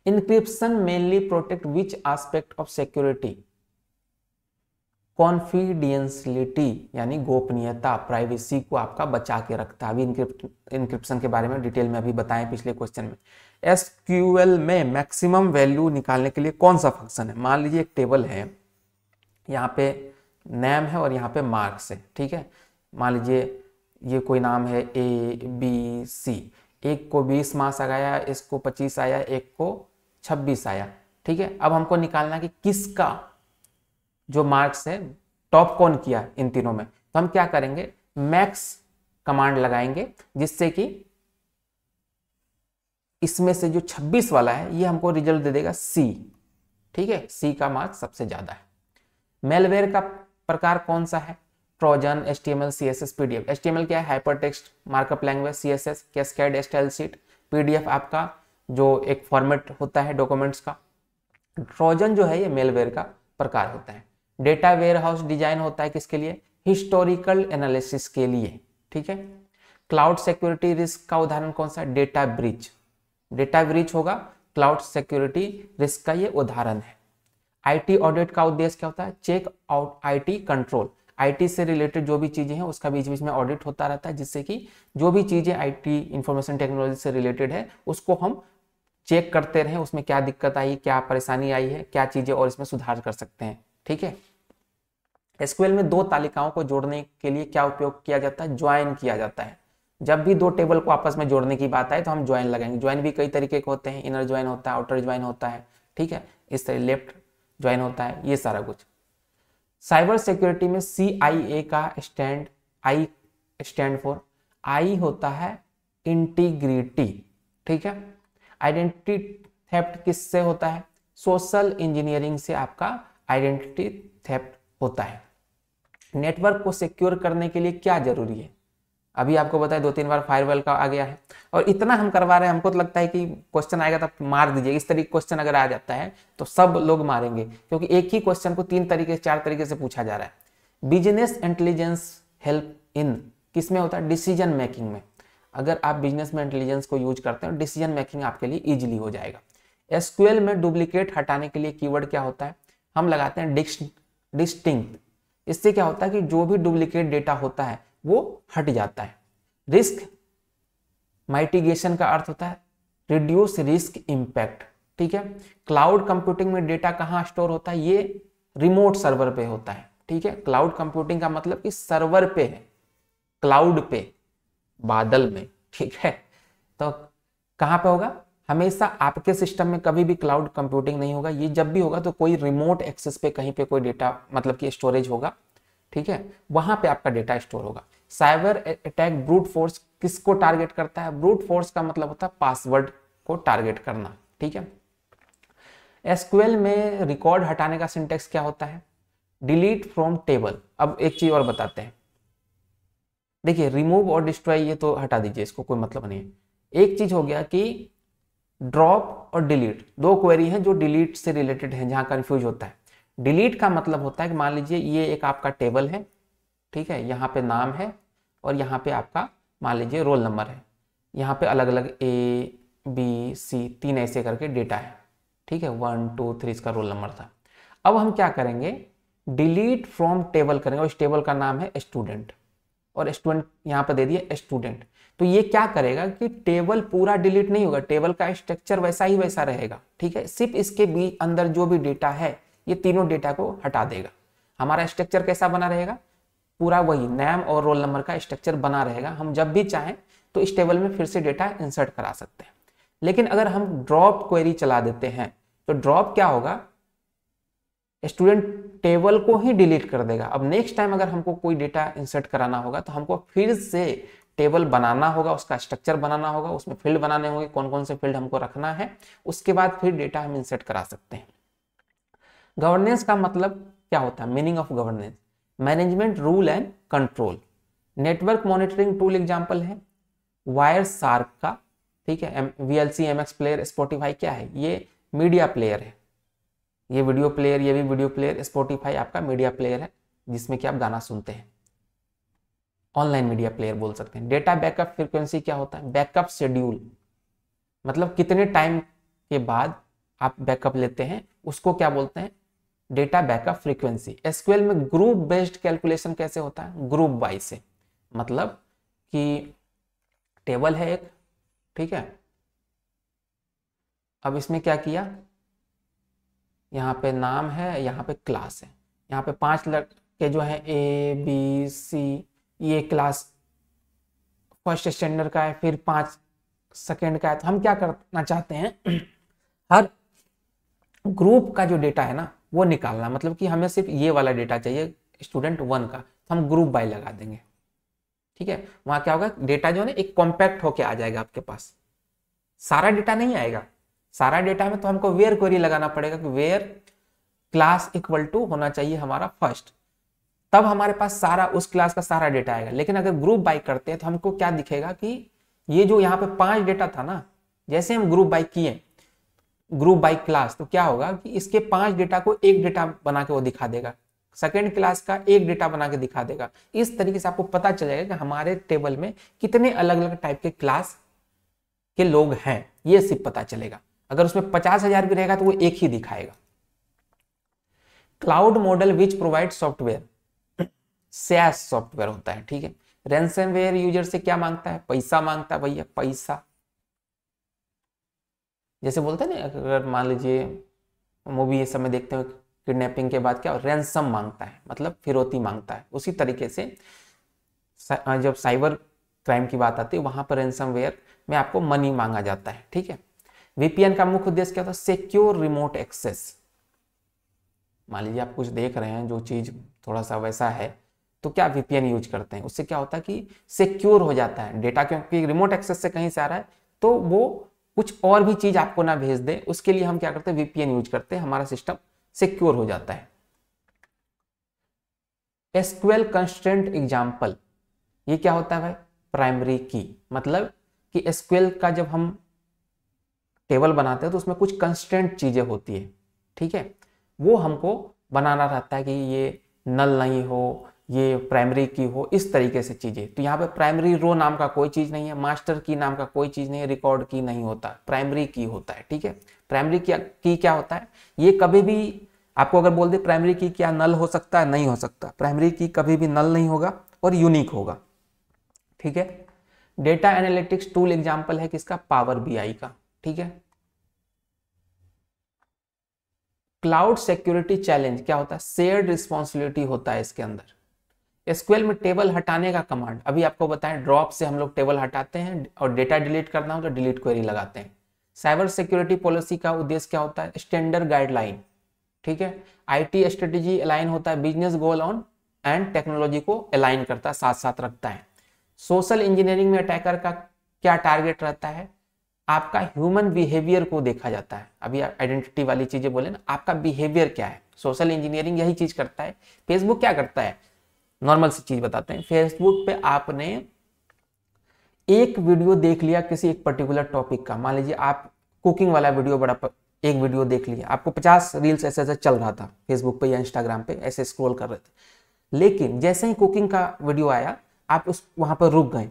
Encryption mainly protect which aspect of security, confidentiality यानी गोपनीयता, प्राइवेसी को आपका बचा के रखता है। अभी इंक्रिप्शन के बारे में डिटेल में अभी बताएं पिछले क्वेश्चन में। एसक्यूएल में मैक्सिमम वैल्यू निकालने के लिए कौन सा फंक्शन है, मान लीजिए एक टेबल है, यहाँ पे नेम है और यहाँ पे मार्क्स है, ठीक है। मान लीजिए ये कोई नाम है ABC, एक को 20 मार्क्स आया, इसको 25 आया, एक को 26 आया, ठीक है। अब हमको निकालना कि किसका जो मार्क्स है टॉप कौन किया इन तीनों में, तो हम क्या करेंगे, मैक्स कमांड लगाएंगे जिससे कि इसमें से जो 26 वाला है ये हमको रिजल्ट दे देगा C, ठीक है, C का मार्क्स सबसे ज्यादा है। मेलवेयर का प्रकार कौन सा है, Trojan, HTML, CSS, PDF। HTML क्या है, hypertext markup language, CSS cascade style sheet, PDF आपका जो एक फॉर्मेट होता है डॉक्यूमेंट्स का। ट्रोजन जो है ये मेलवेयर का प्रकार होता है। डेटा वेयर हाउस डिजाइन होता है किसके लिए, हिस्टोरिकल एनालिसिस के लिए, ठीक है। क्लाउड सिक्योरिटी रिस्क का उदाहरण कौन सा? Data breach. डेटा ब्रीच होगा क्लाउड सिक्योरिटी रिस्क का ये उदाहरण है। आईटी ऑडिट का उद्देश्य क्या होता है? Check out IT control. IT से रिलेटेड जो भी चीजें हैं उसका बीच बीच में ऑडिट होता रहता है, जिससे कि जो भी चीजें आईटी इंफॉर्मेशन टेक्नोलॉजी से रिलेटेड है उसको हम चेक करते रहें, उसमें क्या दिक्कत आई, क्या परेशानी आई है, क्या चीजें और इसमें सुधार कर सकते हैं, ठीक है। एसक्यूएल में दो तालिकाओं को जोड़ने के लिए क्या उपयोग किया जाता है? ज्वाइन किया जाता है। जब भी दो टेबल को आपस में जोड़ने की बात आए तो हम ज्वाइन लगाएंगे। ज्वाइन भी कई तरीके के होते हैं, इनर ज्वाइन होता है, आउटर ज्वाइन होता है, ठीक है, इस तरह लेफ्ट ज्वाइन होता है, ये सारा कुछ। साइबर सिक्योरिटी में CIA का आई स्टैंड फॉर, आई होता है इंटीग्रिटी, ठीक है। आइडेंटिटी थेफ्ट किससे होता है? सोशल इंजीनियरिंग से आपका आइडेंटिटी थेफ्ट होता है। नेटवर्क को सिक्योर करने के लिए क्या जरूरी है? अभी आपको बताया 2-3 बार फायरवॉल का आ गया है, और इतना हम करवा रहे हैं, हमको तो लगता है कि क्वेश्चन आएगा तो मार दीजिए। इस तरीके क्वेश्चन अगर आ जाता है तो सब लोग मारेंगे, क्योंकि एक ही क्वेश्चन को 3 तरीके 4 तरीके से पूछा जा रहा है। बिजनेस इंटेलिजेंस हेल्प इन किस में होता है? डिसीजन मेकिंग में। अगर आप बिजनेस में इंटेलिजेंस को यूज करते हैं, डिसीजन मेकिंग आपके लिए इजिली हो जाएगा। एसक्यूएल में डुप्लीकेट हटाने के लिए कीवर्ड क्या होता है? हम लगाते हैं डिस्टिंक्ट। इससे क्या होता है कि जो भी डुप्लीकेट डेटा होता है वो हट जाता है। रिस्क माइटिगेशन का अर्थ होता है रिड्यूस रिस्क इंपैक्ट, ठीक है। क्लाउड कंप्यूटिंग में डेटा कहाँ स्टोर होता है? ये रिमोट सर्वर पे होता है, ठीक है। क्लाउड कंप्यूटिंग का मतलब कि सर्वर पे है, क्लाउड पे, बादल में, ठीक है। तो कहां पे होगा? हमेशा आपके सिस्टम में कभी भी क्लाउड कंप्यूटिंग नहीं होगा। ये जब भी होगा तो कोई रिमोट एक्सेस पे कहीं पे कोई डेटा मतलब कि स्टोरेज होगा, ठीक है, वहां पे आपका डेटा स्टोर होगा। साइबर अटैक ब्रूट फोर्स किसको टारगेट करता है? ब्रूट फोर्स का मतलब होता है पासवर्ड को टारगेट करना, ठीक है। एसक्यूएल में रिकॉर्ड हटाने का सिंटेक्स क्या होता है? Delete from table. अब एक चीज और बताते हैं, देखिए रिमूव और डिस्ट्रॉय ये तो हटा दीजिए, इसको कोई मतलब नहीं है। एक चीज हो गया कि ड्रॉप और डिलीट, दो क्वेरी हैं जो डिलीट से रिलेटेड हैं, जहां कंफ्यूज होता है। डिलीट का मतलब होता है कि मान लीजिए ये एक आपका टेबल है, ठीक है, यहाँ पे नाम है और यहाँ पे आपका मान लीजिए रोल नंबर है, यहाँ पे अलग अलग A, B, C 3 ऐसे करके डेटा है, ठीक है, 1 2 3 इसका रोल नंबर था। अब हम क्या करेंगे? डिलीट फ्रॉम टेबल करेंगे, और इस टेबल का नाम है स्टूडेंट, और स्टूडेंट यहाँ पे दे दिए स्टूडेंट। तो ये क्या करेगा कि टेबल पूरा डिलीट नहीं होगा, टेबल का स्ट्रक्चर वैसा ही वैसा रहेगा, ठीक है, सिर्फ इसके बीच अंदर जो भी डेटा है ये तीनों डेटा को हटा देगा। हमारा स्ट्रक्चर कैसा बना रहेगा? पूरा वही नेम और रोल नंबर का स्ट्रक्चर बना रहेगा। हम जब भी चाहें तो इस टेबल में फिर से डेटा इंसर्ट करा सकते हैं। लेकिन अगर हम ड्रॉप क्वेरी चला देते हैं तो ड्रॉप क्या होगा? स्टूडेंट टेबल को ही डिलीट कर देगा। अब नेक्स्ट टाइम अगर हमको कोई डेटा इंसर्ट कराना होगा तो हमको फिर से टेबल बनाना होगा, उसका स्ट्रक्चर बनाना होगा, उसमें फील्ड बनाने होंगे, कौन कौन से फील्ड हमको रखना है, उसके बाद फिर डेटा हम इंसर्ट करा सकते हैं। गवर्नेंस का मतलब क्या होता है? Meaning of governance, management, rule and control. Network monitoring tool example है वायर शार्क का, ठीक है, VLC, MX प्लेयर, स्पॉटिफाई क्या है? ये मीडिया प्लेयर है, ये वीडियो प्लेयर, ये भी वीडियो प्लेयर। स्पॉटिफाई आपका मीडिया प्लेयर है जिसमें कि आप गाना सुनते हैं, ऑनलाइन मीडिया प्लेयर बोल सकते हैं। डेटा बैकअप फ्रीक्वेंसी क्या होता है? बैकअप शेड्यूल, मतलब कितने टाइम के बाद आप बैकअप लेते हैं उसको क्या बोलते हैं? Data backup frequency. एसक्यूएल में ग्रुप बेस्ड कैलकुलेशन कैसे होता है? ग्रुप वाइज से, मतलब कि टेबल है एक, ठीक है, अब इसमें क्या किया, यहाँ पे नाम है, यहाँ पे क्लास है, यहाँ पे 5 लड़के जो है A, B, C, ये क्लास फर्स्ट स्टैंडर्ड का है, फिर 5 सेकेंड का है। तो हम क्या करना चाहते हैं? हर ग्रुप का जो डेटा है ना वो निकालना, मतलब कि हमें सिर्फ ये वाला डेटा चाहिए स्टूडेंट 1 का, तो हम ग्रुप बाय लगा देंगे, ठीक है। वहां क्या होगा? डेटा जो है ना एक कॉम्पैक्ट होके आ जाएगा आपके पास, सारा डेटा नहीं आएगा। सारा डेटा में तो हमको वेयर क्वेरी लगाना पड़ेगा कि वेयर क्लास इक्वल टू होना चाहिए हमारा फर्स्ट, तब हमारे पास सारा उस क्लास का सारा डेटा आएगा। लेकिन अगर ग्रुप बाय करते हैं तो हमको क्या दिखेगा कि ये जो यहाँ पे 5 डेटा था ना, जैसे हम ग्रुप बाय किए, ग्रुप बाय क्लास, तो क्या होगा कि इसके 5 डेटा को एक डेटा बना के वो दिखा देगा। सेकेंड क्लास का एक डेटा बना के दिखा देगा। इस तरीके से आपको पता चल जाएगा कि हमारे टेबल में कितने अलग अलग टाइप के क्लास के लोग हैं, ये सिर्फ पता चलेगा। अगर उसमें 50,000 भी रहेगा तो वो एक ही दिखाएगा। Cloud model which provide software, SaaS software होता है, ठीक है। रैंसमवेयर यूजर से क्या मांगता है, पैसा मांगता है भैया, पैसा। जैसे बोलते हैं ना, अगर मान लीजिए मूवी ये समय देखते हो, किडनैपिंग के बाद क्या रैंसम मांगता है, मतलब फिरौती मांगता है। उसी तरीके से जब साइबर क्राइम की बात आती है वहां पर रैंसमवेयर में आपको मनी मांगा जाता है, ठीक है। VPN का मुख्य उद्देश्य क्या होता है, सिक्योर रिमोट एक्सेस। मान लीजिए आप कुछ देख रहे हैं जो चीज थोड़ा सा वैसा है, तो क्या VPN यूज करते हैं, उससे क्या होता है कि सिक्योर हो जाता है डेटा, क्योंकि रिमोट एक्सेस से कहीं से आ रहा है तो वो कुछ और भी चीज आपको ना भेज दे, उसके लिए हम क्या करते हैं, VPN यूज करते हैं, हमारा सिस्टम सिक्योर हो जाता है। SQL कंस्ट्रेंट एग्जाम्पल, ये क्या होता है भाई, प्राइमरी की। मतलब कि SQL का जब हम टेबल बनाते हैं तो उसमें कुछ कंस्ट्रेंट चीजें होती है, ठीक है, वो हमको बनाना रहता है कि ये नल नहीं हो, ये प्राइमरी की हो, इस तरीके से चीजें। तो यहाँ पे प्राइमरी रो नाम का कोई चीज नहीं है, मास्टर की नाम का कोई चीज नहीं है, रिकॉर्ड की नहीं होता, प्राइमरी की होता है, ठीक है। प्राइमरी की क्या होता है, ये कभी भी आपको अगर बोल दे प्राइमरी की क्या नल हो सकता है, नहीं हो सकता। प्राइमरी की कभी भी नल नहीं होगा और यूनिक होगा, ठीक है। डेटा एनालिटिक्स टूल एग्जांपल है किसका, पावर BI का, ठीक है। क्लाउड सिक्योरिटी चैलेंज क्या होता है, शेयर्ड रिस्पॉन्सिबिलिटी होता है इसके अंदर। SQL में टेबल हटाने का कमांड, अभी आपको बताएं, ड्रॉप से हम लोग टेबल हटाते हैं और डेटा डिलीट करना हो तो डिलीट क्वेरी लगाते हैं। साइबर सिक्योरिटी पॉलिसी का उद्देश्य क्या होता है, स्टैंडर्ड गाइडलाइन, ठीक है। IT स्ट्रेटेजी अलाइन होता है business goal on and technology को अलाइन करता है, साथ साथ रखता है। सोशल इंजीनियरिंग में अटैकर का क्या टारगेट रहता है, आपका ह्यूमन बिहेवियर को देखा जाता है। अभी आइडेंटिटी वाली चीजें बोले ना, आपका बिहेवियर क्या है, सोशल इंजीनियरिंग यही चीज करता है। फेसबुक क्या करता है, नॉर्मल सी चीज बताते हैं, फेसबुक पे आपने एक वीडियो देख लिया किसी एक पर्टिकुलर टॉपिक का, मान लीजिए आप कुकिंग वाला वीडियो एक वीडियो देख लिया, आपको 50 रील्स ऐसे ऐसे चल रहा था फेसबुक पे या इंस्टाग्राम पे, ऐसे स्क्रॉल कर रहे थे, लेकिन जैसे ही कुकिंग का वीडियो आया आप उस वहां पर रुक गए,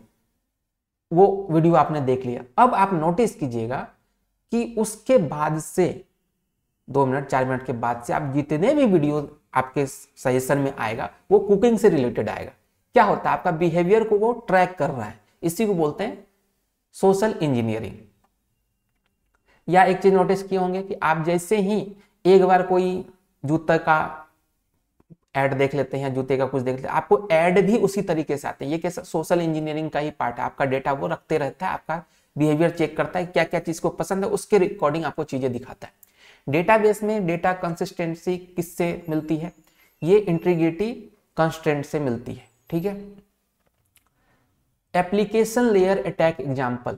वो वीडियो आपने देख लिया। अब आप नोटिस कीजिएगा कि उसके बाद से 2 मिनट 4 मिनट के बाद से आप जितने भी वीडियो आपके सजेशन में आएगा वो कुकिंग से रिलेटेड आएगा। क्या होता है, आपका बिहेवियर को वो ट्रैक कर रहा है, इसी को बोलते हैं सोशल इंजीनियरिंग। या एक चीज नोटिस किए होंगे कि आप जैसे ही एक बार कोई जूता का ऐड देख लेते हैं, जूते का कुछ देख लेते हैं, आपको ऐड भी उसी तरीके से आते हैं। ये कैसा, सोशल इंजीनियरिंग का ही पार्ट है। आपका डेटा वो रखते रहता है, आपका बिहेवियर चेक करता है, क्या क्या चीज को पसंद है, उसके रिकॉर्डिंग आपको चीजें दिखाता है। डेटाबेस में डेटा कंसिस्टेंसी किससे मिलती है, ये इंटीग्रिटी कंस्ट्रेंट से मिलती है, ठीक है। एप्लीकेशन लेयर अटैक एग्जांपल,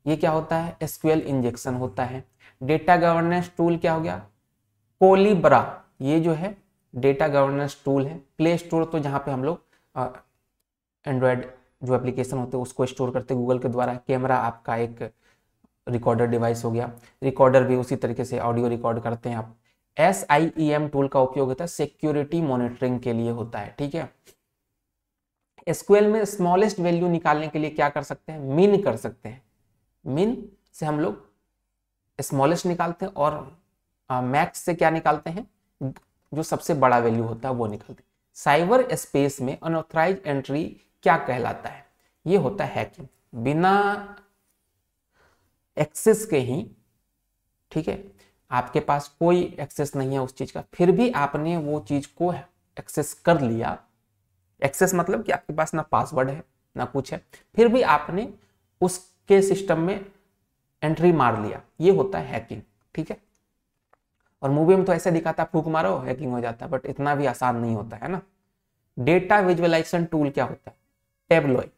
ये क्या होता है, SQL इंजेक्शन होता है। डेटा गवर्नेंस टूल क्या हो गया, कोलिब्रा, ये जो है डेटा गवर्नेंस टूल है। प्ले स्टोर तो जहां पे हम लोग एंड्रॉयड जो एप्लीकेशन होते हैं उसको स्टोर करते हैं गूगल के द्वारा। कैमरा आपका एक रिकॉर्डर डिवाइस हो गया, रिकॉर्डर भी उसी तरीके से ऑडियो रिकॉर्ड करते हैं आप। SIEM टूल का उपयोग होता है सिक्योरिटी मॉनिटरिंग के लिए होता है, ठीक है। SQL में स्मॉलेस्ट वैल्यू निकालने के लिए क्या कर सकते हैं, मिन कर सकते हैं। मिन से हम लोग स्मॉलेस्ट निकालते हैं और मैक्स से क्या निकालते हैं, जो सबसे बड़ा वैल्यू होता है वो निकालते हैं। साइबर स्पेस में अनऑथराइज्ड एंट्री क्या कहलाता है, ये होता है हैकिंग, बिना एक्सेस के ही, ठीक है, आपके पास कोई एक्सेस नहीं है उस चीज का, फिर भी आपने वो चीज को एक्सेस कर लिया। एक्सेस मतलब कि आपके पास ना पासवर्ड है ना कुछ है, फिर भी आपने उसके सिस्टम में एंट्री मार लिया, ये होता है हैकिंग, ठीक है। और मूवी में तो ऐसे दिखाता है, फूक मारो हैकिंग हो जाता है, बट इतना भी आसान नहीं होता है ना। डेटा विजुअलाइजेशन टूल क्या होता है, टेबलॉय,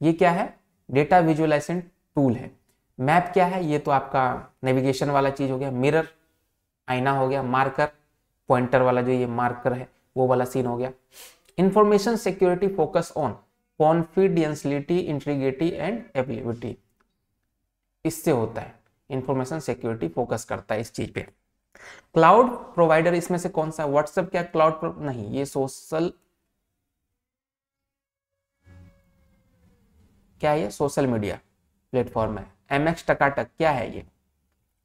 ये क्या है, डेटा विजुअलाइजेशन टूल है। मैप क्या है, ये तो आपका नेविगेशन वाला चीज हो गया। मिरर, आईना हो गया। मार्कर, पॉइंटर वाला जो ये मार्कर है वो वाला सीन हो गया। Information security focus on confidentiality, integrity and ability, इससे होता है। इंफॉर्मेशन सिक्योरिटी फोकस करता है इस चीज पे। क्लाउड प्रोवाइडर इसमें से कौन सा? व्हाट्सएप क्या क्लाउड नहीं, ये सोशल, क्या है ये? सोशल मीडिया प्लेटफॉर्म है। MX टकाटक क्या है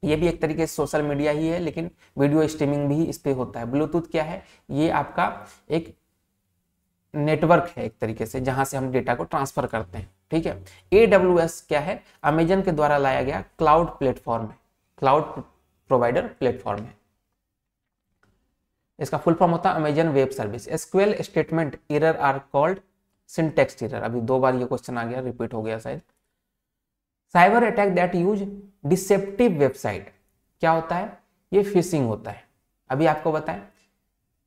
ये भी एक तरीके से सोशल मीडिया ही है, लेकिन वीडियो स्ट्रीमिंग भी इस पे होता है। ब्लूटूथ क्या है? ये आपका एक नेटवर्क है एक तरीके से, जहां से हम डेटा को ट्रांसफर करते हैं, ठीक है। AWS क्या है? अमेजन के द्वारा लाया गया क्लाउड प्लेटफॉर्म है, क्लाउड प्रोवाइडर प्लेटफॉर्म है। इसका फुल फॉर्म होता है Amazon web service. SQL statement error are called syntax error. अभी 2 बार ये क्वेश्चन आ गया, रिपीट हो गया शायद। Cyber attack that use deceptive website, क्या होता है? ये फिशिंग होता है। अभी आपको बताएं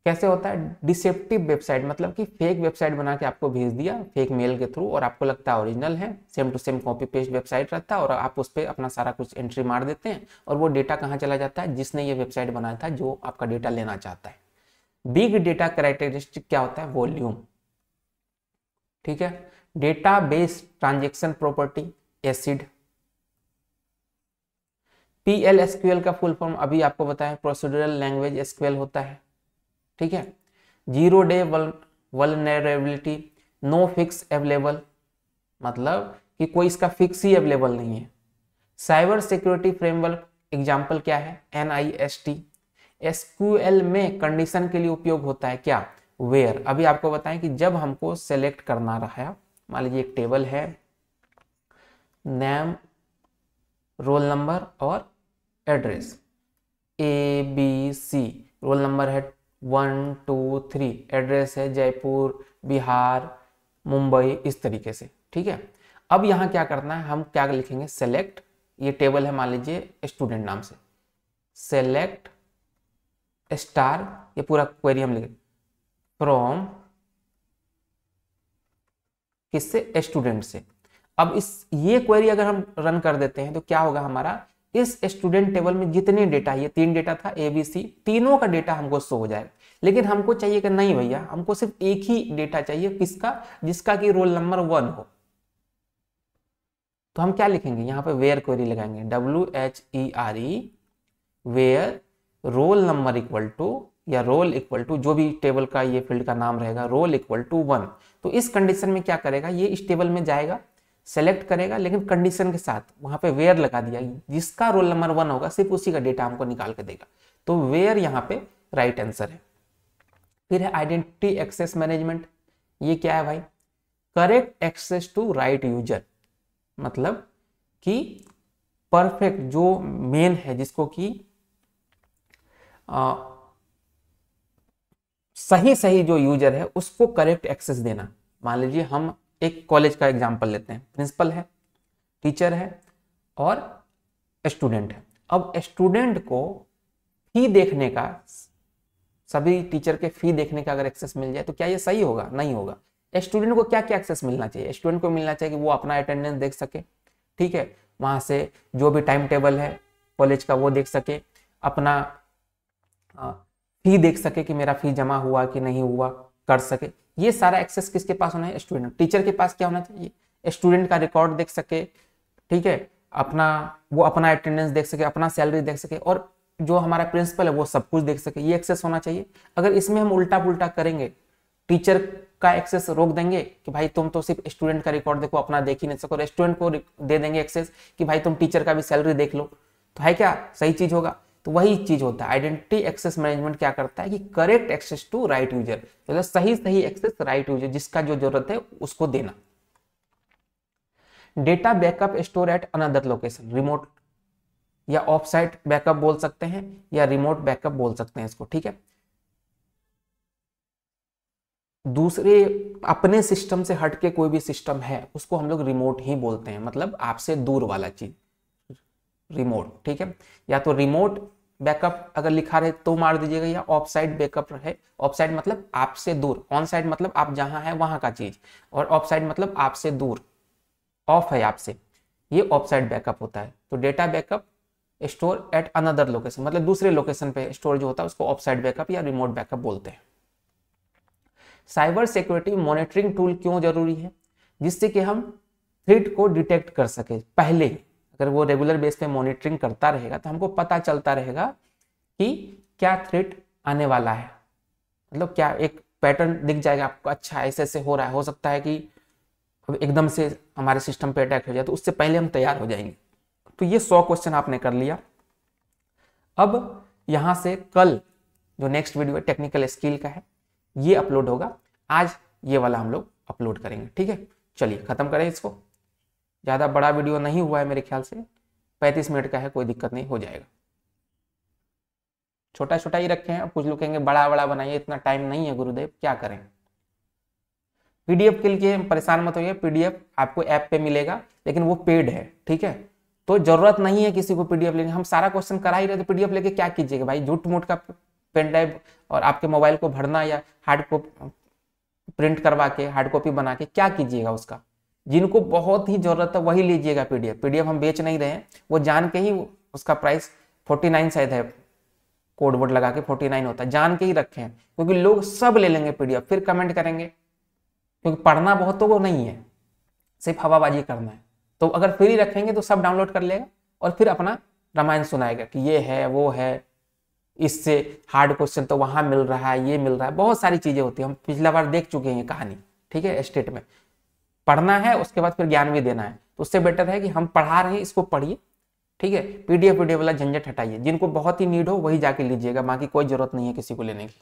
कैसे होता है। डिसेप्टिव वेबसाइट मतलब कि फेक वेबसाइट बना के आपको भेज दिया फेक मेल के थ्रू, और आपको लगता है ओरिजिनल है, same to same copy paste website रहता है, और आप उस पर अपना सारा कुछ एंट्री मार देते हैं, और वो डेटा कहाँ चला जाता है? जिसने ये वेबसाइट बनाया था, जो आपका डेटा लेना चाहता है। बिग डेटा कैरेक्टरिस्टिक क्या होता है? वॉल्यूम, ठीक है। Data base transaction property acid. PL/SQL का फुल फॉर्म अभी आपको बताया, प्रोसीड्यूरल लैंग्वेज SQL होता है, ठीक है। 0 day vulnerability, no fix available, मतलब कि कोई इसका फिक्स ही अवेलेबल नहीं है। साइबर सिक्योरिटी फ्रेमवर्क एग्जांपल क्या है? NIST। SQL में कंडीशन के लिए उपयोग होता है क्या? वेयर। अभी आपको बताएं कि जब हमको सेलेक्ट करना रहा, मान लीजिए एक टेबल है, नेम, रोल नंबर और एड्रेस, ABC, रोल नंबर है 1 2 3, एड्रेस है जयपुर, बिहार, मुंबई, इस तरीके से, ठीक है। अब यहाँ क्या करना है? हम क्या लिखेंगे? सेलेक्ट, ये टेबल है मान लीजिए स्टूडेंट नाम से, सेलेक्ट स्टार, ये पूरा क्वेरी हम लिखेंगे फ्रॉम, किससे? स्टूडेंट से। अब ये क्वेरी अगर हम रन कर देते हैं तो क्या होगा हमारा? इस स्टूडेंट टेबल में जितने डेटा, ये 3 डेटा था ABC, तीनों का डेटा हमको शो हो जाएगा। लेकिन हमको चाहिए कि नहीं भैया, हमको सिर्फ एक ही डेटा चाहिए, किसका? जिसका कि रोल नंबर 1 हो। तो हम क्या लिखेंगे? यहाँ पे वेयर क्वेरी लगाएंगे, WHERE, where roll number equal to, या रोल इक्वल टू, जो भी टेबल का ये फील्ड का नाम रहेगा, रोल इक्वल टू 1। तो इस कंडीशन में क्या करेगा? ये इस टेबल में जाएगा, सेलेक्ट करेगा, लेकिन कंडीशन के साथ वहां पे वेयर लगा दिया, जिसका रोल नंबर 1 होगा सिर्फ उसी का डेटा हमको निकाल के देगा। तो वेयर यहाँ पे राइट आंसर है। फिर है आइडेंटिटी एक्सेस मैनेजमेंट, ये क्या है भाई? Correct access to right user, मतलब कि परफेक्ट जो मेन है, जिसको कि सही सही जो यूजर है उसको करेक्ट एक्सेस देना। मान लीजिए हम एक कॉलेज का एग्जांपल लेते हैं, प्रिंसिपल है, टीचर है और स्टूडेंट है। अब स्टूडेंट को फी देखने का, सभी टीचर के फी देखने का अगर एक्सेस मिल जाए तो क्या ये सही होगा? नहीं होगा। स्टूडेंट को क्या क्या एक्सेस मिलना चाहिए? स्टूडेंट को मिलना चाहिए कि वो अपना अटेंडेंस देख सके, ठीक है, वहां से जो भी टाइम टेबल है कॉलेज का वो देख सके, अपना फी देख सके कि मेरा फी जमा हुआ कि नहीं हुआ, कर सके। ये सारा एक्सेस किसके पास होना है? स्टूडेंट। टीचर के पास क्या होना चाहिए? स्टूडेंट का रिकॉर्ड देख सके, ठीक है, वो अपना अटेंडेंस देख सके, अपना सैलरी देख सके, और जो हमारा प्रिंसिपल है वो सब कुछ देख सके, ये एक्सेस होना चाहिए। अगर इसमें हम उल्टा पुल्टा करेंगे, टीचर का एक्सेस रोक देंगे कि भाई तुम तो सिर्फ स्टूडेंट का रिकॉर्ड देखो, अपना देख ही नहीं सको, स्टूडेंट को दे देंगे एक्सेस कि भाई तुम टीचर का भी सैलरी देख लो, तो है क्या सही चीज होगा? तो वही चीज होता है आइडेंटिटी एक्सेस मैनेजमेंट। क्या करता है कि correct access to right user, मतलब सही सही एक्सेस राइट यूजर, जिसका जो जरूरत है उसको देना। Data backup store at another location, remote या ऑफ साइट बैकअप बोल सकते हैं, या रिमोट बैकअप बोल सकते हैं इसको, ठीक है। दूसरे अपने सिस्टम से हटके कोई भी सिस्टम है उसको हम लोग रिमोट ही बोलते हैं, मतलब आपसे दूर वाला चीज रिमोट, ठीक है। या तो रिमोट बैकअप अगर लिखा रहे तो मार दीजिएगा, या ऑफ साइड बैकअप है। ऑफ साइड मतलब आपसे दूर, ऑन साइड मतलब आप जहां है वहां का चीज, और ऑफ साइड मतलब आपसे दूर, ऑफ है आपसे, ये ऑफ साइड बैकअप होता है। तो data backup store at another location, मतलब दूसरे लोकेशन पे स्टोर जो होता है उसको ऑफ साइड बैकअप या रिमोट बैकअप बोलते हैं। साइबर सिक्योरिटी मॉनिटरिंग टूल क्यों जरूरी है? जिससे कि हम थ्रेट को डिटेक्ट कर सके पहले ही। अगर वो रेगुलर बेस पे मॉनिटरिंग करता रहेगा तो हमको पता चलता रहेगा कि क्या थ्रेट आने वाला है, मतलब क्या एक पैटर्न दिख जाएगा आपको, अच्छा ऐसे ऐसे हो रहा है, हो सकता है कि एकदम से हमारे सिस्टम पे अटैक हो जाए, तो उससे पहले हम तैयार हो जाएंगे। तो ये 100 क्वेश्चन आपने कर लिया। अब यहां से कल जो नेक्स्ट वीडियो है टेक्निकल स्किल का है, ये अपलोड होगा। आज ये वाला हम लोग अपलोड करेंगे, ठीक है। चलिए खत्म करें इसको, ज़्यादा बड़ा वीडियो नहीं हुआ है मेरे ख्याल से, 35 मिनट का है, कोई दिक्कत नहीं, हो जाएगा। छोटा छोटा ही रखे हैं, अब कुछ लोग कहेंगे बड़ा बड़ा बनाइए, इतना टाइम नहीं है गुरुदेव, क्या करें। पीडीएफ के लिए परेशान मत होइए, पीडीएफ आपको ऐप पे मिलेगा, लेकिन वो पेड है, ठीक है। तो जरूरत नहीं है किसी को पीडीएफ लेने, हम सारा क्वेश्चन करा ही रहे, तो पीडीएफ लेके क्या कीजिएगा भाई, झूठ मूठ का पेन ड्राइव और आपके मोबाइल को भरना या हार्ड कॉपी प्रिंट करवा के हार्ड कॉपी बना के क्या कीजिएगा उसका। जिनको बहुत ही जरूरत है वही लीजिएगा पीडीएफ, पीडीएफ हम बेच नहीं रहे हैं, वो जान के ही उसका प्राइस 49 शायद है, कोड वर्ड लगा के 49 होता है, जान के ही रखे हैं, क्योंकि लोग सब ले लेंगे पीडीएफ, फिर कमेंट करेंगे, क्योंकि पढ़ना बहुत तो वो नहीं है, सिर्फ हवाबाजी करना है। तो अगर फ्री रखेंगे तो सब डाउनलोड कर लेगा और फिर अपना रामायण सुनाएगा कि ये है वो है, इससे हार्ड क्वेश्चन तो वहां मिल रहा है, ये मिल रहा है, बहुत सारी चीजें होती है, हम पिछला बार देख चुके हैं कहानी, ठीक है। स्टेट में पढ़ना है, उसके बाद फिर ज्ञान भी देना है, तो उससे बेटर है कि हम पढ़ा रहे हैं, इसको पढ़िए, ठीक है। पीडीएफ वाला झंझट हटाइए, जिनको बहुत ही नीड हो वही जाके लीजिएगा, बाकी कोई जरूरत नहीं है किसी को लेने की।